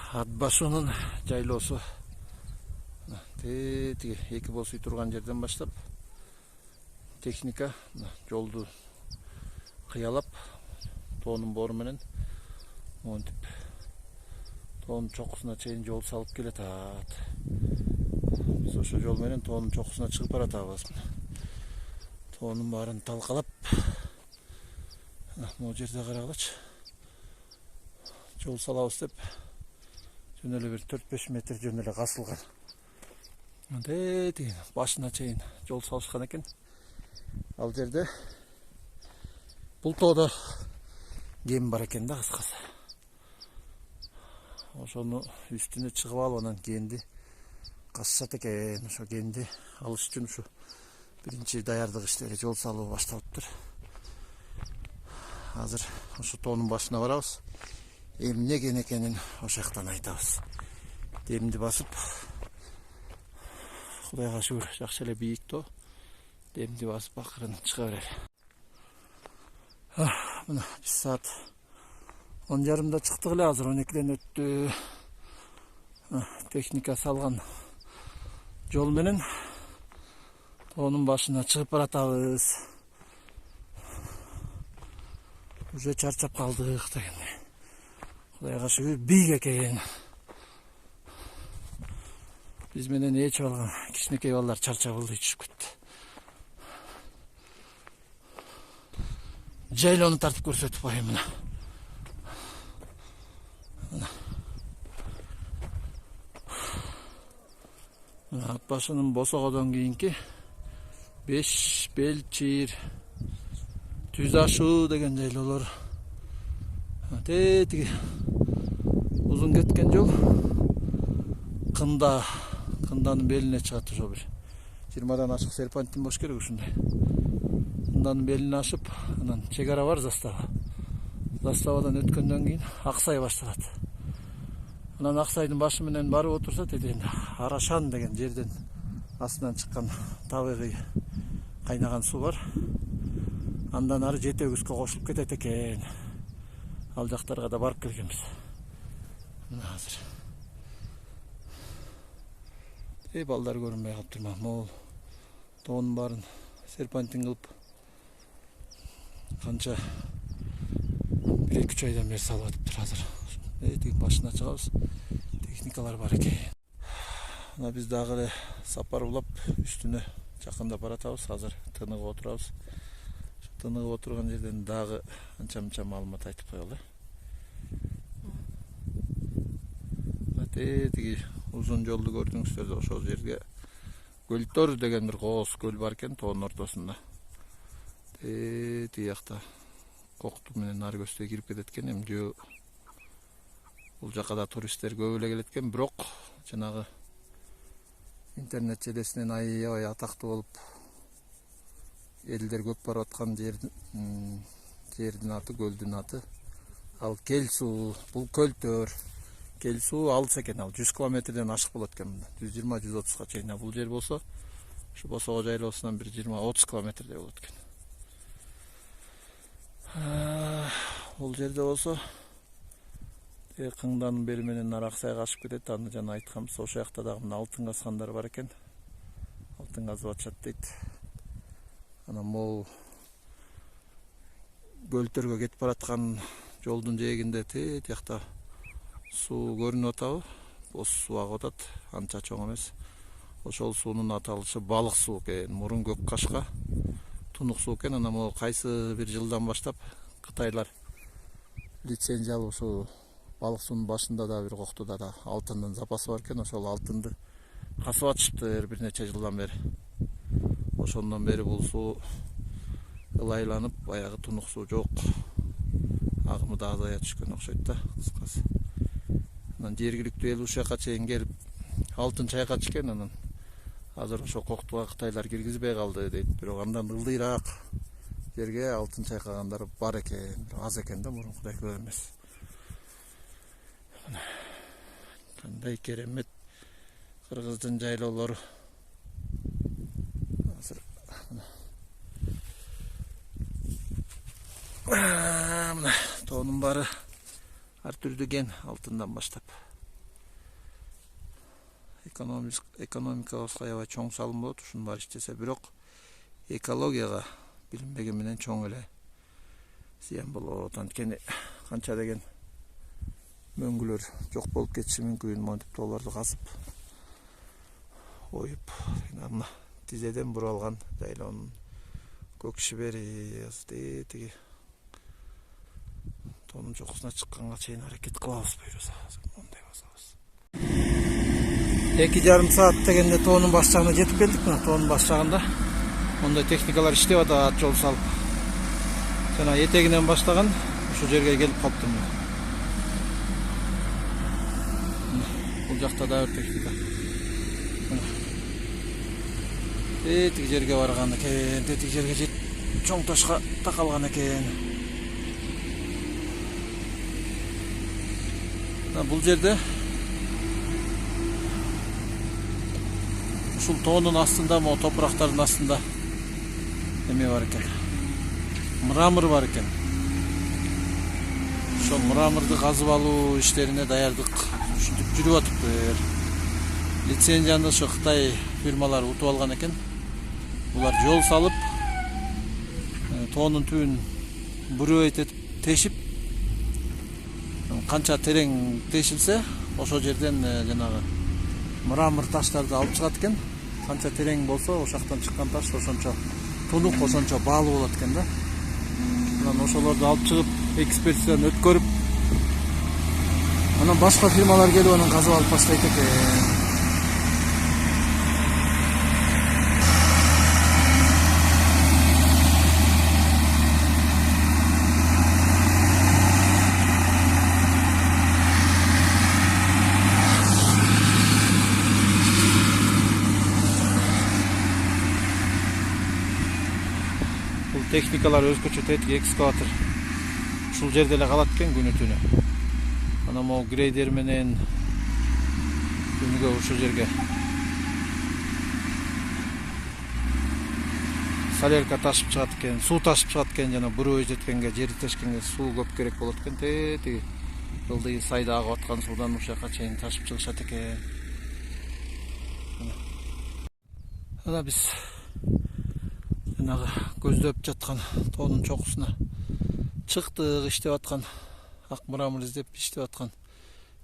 Ат башынын жайлоосу тиги эки бос үй турган жерден баштап техника жолду кыялап тоонун боору менен монтип тоонун чокусуна чейин жол салып келатат. Биз ошол жол менен тоонун чокусуна чыгып баратабыз. Тоонун баарын талкалап могу жерде карагылачы. Жол салабыз деп жөн эле бир 4-5 метр жөн эле касылган. Тиги башына чейин жол салышкан экен. Ал жерде бул тоодо кем бар экен да, кыскасы. Ошону үстүнө чыгып алып анан кенди касышат экен. Ошо кенди алыш үчүн ушу биринчи даярдык иштери, жол салуу башталыптыр. Азыр ошо тоонун башына барабыз. Эмне кен экенин ошол жактан айтабыз. Демди басып, Кудайга шүгүр, жакшы эле бийик тоо. Демди басып акырын чыга берели. Мына биз саат 10:30 чыктык эле, азыр 12ден өттү. Техника салган жол менен тоонун башына чыгып баратабыз. Уже чарчап калдык дегендей. Кудайга шүгүр, бийик экен. Биз менен эчип алган кичинекей балдар чарчабылды түшүп кетти. Жайлоону тартып көрсөтүп коеюн мына. Ат башынын босогодон кийинки 5 Белчир Түз ашуу деген жайлоолор. Тиги узун кеткен жол Кынданын белине чыгат. Ошо бир 20дан ашык серпантин болуш керек ушундай. Кынданын белине ашып, анан чек ара бар, застава. Заставадан өткөндөн кийин Аксай башталат. Анан Аксайдын башы менен барып отурса, тетегинде Арашан деген жерден астынан чыккан табигый кайнаган суу бар. Андан ары Жете Өгүзгө кошулуп кетет экен. Ал жактарга да барып келгенбиз. Мына азыр балдар көрүнбөй калыптыр. Могул тоонун баарын серпантин кылып канча 1-2 айдан бери салып атыптыр. Азыр тиги башына чыгабыз. Техникалар бар экен. Мына биз дагы эле сапар улап үстүнө жакындап баратабыз. Азыр тыныгып отурабыз. Тыныгып отурган жерден дагы анча-мынча маалымат айтып коелу. Тиги узун жолду көрдүңүздөр, ошол жерге Көлтөр деген бир кооз көл бар экен тоонун ортосунда. Тиги жакта Кокту менен Наркөстөй кирип кетет экен. Эми жөө бул жака да туристтер көп эле келет экен, бирок жанагы интернет желесинен аябай атактуу болуп элдер көп барып аткан жердин аты, көлдүн аты ал Келсуу. Бул Көлтөр. Келсуу алыс экен, ал 100 километрден ашык болот экен. 120-130га чейин. Бул жер болсо ушу Босого жайлоосунан бир 20-30 километрдей болот экен. Бул жерде болсо Кыңданын бери менен Аксайга ашып кетет. Аны жана айтканбыз. Ошол жакта дагы мына алтын казгандар бар экен. Алтын казып атышат дейт. Анан могу Көлтөргө кетип бараткан жолдун жээгинде тиги жакта суу көрүнүп атабы? Боз суу агып атат, анча чоң эмес. Ошол суунун аталышы балык суу экен. Мурун көк кашка тунук суу экен. Анан могу кайсы бир жылдан баштап Кытайлар лицензия алып ошол балык суунун башында да бир коктуда да алтындын запасы бар экен. Ошол алтынды касып атышыптыр бир нече жылдан бери. Ошондон бери бул суу ылайланып, баягы тунук суу жок. Агымы да азая түшкөн окшойт да, кыскасы. Анан жергиликтүү эл ушул жака чейин келип алтын чайкатыш экен. Анан азыр ошо Коктуга Кытайлар киргизбей калды дейт. Бирок андан ылдыйраак жерге алтын чайкагандар бар экен. Аз экен да, мурункудай көп эмес. Кандай керемет Кыргыздын жайлоолору. Азыр мына тоонун баары ар түрдүү кен, алтындан баштап. экономикабызга аябай чоң салым болот. Ушунун баары иштесе, бирок экологияга билинбеген менен чоң эле зыян болот. Анткени канча деген мөңгүлөр жок болуп кетиши мүмкүн. Монтип тоолорду казып, оюп, мына тизеден буруп алган жайлоонун көк шибери тиги тоонун чокусуна чыкканга чейин аракет кылабыз, буюрса. Мондай басабыз. 2,5 саат дегенде тоонун баш жагына жетип келдик. Мына тоонун баш жагында мондай техникалар иштеп атат, жол салып. Жана этегинен баштаган ушул жерге келип калыптыр. Бул жакта да бир техника. Тетиги жерге барган экен, тетиги жерге жет чоң ташка такалган экен. Бул жерде ушул тоонун астында, могу топурактардын астында эме бар экен. Мрамор бар экен. Ошол мраморду казып алуу иштерине даярдык ушинтип жүрүп атыптыр. Лицензияны ошо Кытай фирмалары утуп алган экен. Булар жол салып, тоонун түбүн буруу этип тешип, канча терең тешилсе, ошол жерден жанагы мрамор таштарды алып чыгат экен. Канча терең болсо, ошактан чыккан таш ошончо тунук, ошончо баалуу болот экен да. Анан ошолорду алып чыгып, экспертизадан өткөрүп, анан башка фирмалар келип анан казып алып баштайт экен. Техникалар өзгөчө тетиги экскаватор ушул жерде эле калат экен күнү түнү. Анан могу грейдер менен күнүгө ушул жерге солярка ташып чыгат экен, суу ташып чыгат экен. Жана буруу жеткенге, жери тешкенге суу көп керек болот экен. Тетиги ылдый сайда агып аткан суудан ушул жака чейин ташып чыгышат экен. Ана биз көздөп жаткан тоонун чокусуна чыктык. Иштеп аткан ак мрамор издеп иштеп аткан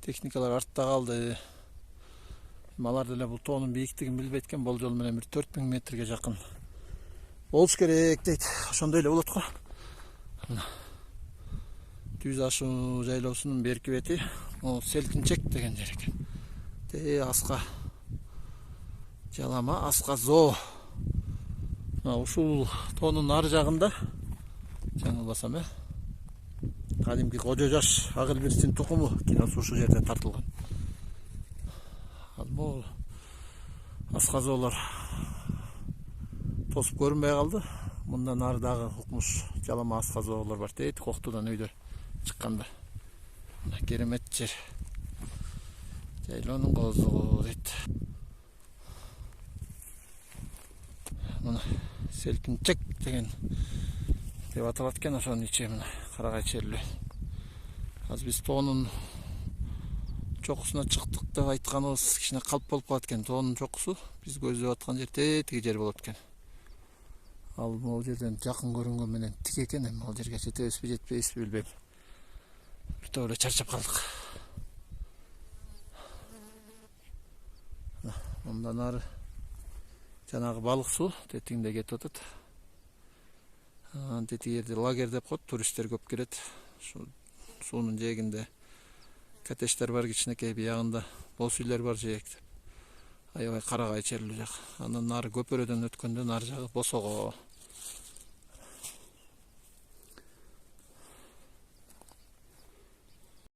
техникалар артта калды. Алар деле бул тоонун бийиктигин билбейт экен. Болжол менен 4000 метрге жакын болуш керек дейт. Ошондой эле болот го. Түз ашуу жайлоосунун берки бети Селкинчек деген жер экен. Аска жалама, Аска Zoo. Ушул тоонун ар жагында жаңылбасам, кадимки Кожо Жаш Агылбердиевдин тукуму киносу ушул жерде тартылган. Ал могу Аска Zoолор тосуп көрүнбөй калды. Мындан ары дагы укмуш жалама Аска Zoолор бар. Тетик Коктудан өйдө чыкканда. Керемет жер. Жайлоонун козу дейт. Мына Селкинчек деген деп аталат экен. Ошонун ичи мына карагай черлүү. Азыр биз тоонун чокусуна чыктык деп айтканыбыз кичине калп болуп калат экен. Тоонун чокусу биз көздөп аткан жер тетиги жер болот экен. Ал могу жерден жакын көрүнгөн менен тик экен. Эми ал жерге жетебизби жетпейбизби билбейм. Бир топ эле чарчап калдык. Мындан ары жанагы балык суу тетигинде кетип атат. Тетиги жерде лагерь деп коет, туристтер көп келет. Ушу суунун жээгинде коттедждер бар, кичинекей биягында боз үйлөр бар жээктеп. Аябай карагай черлүү жак. Андан ары көпөрөдөн өткөндө ар жагы босого.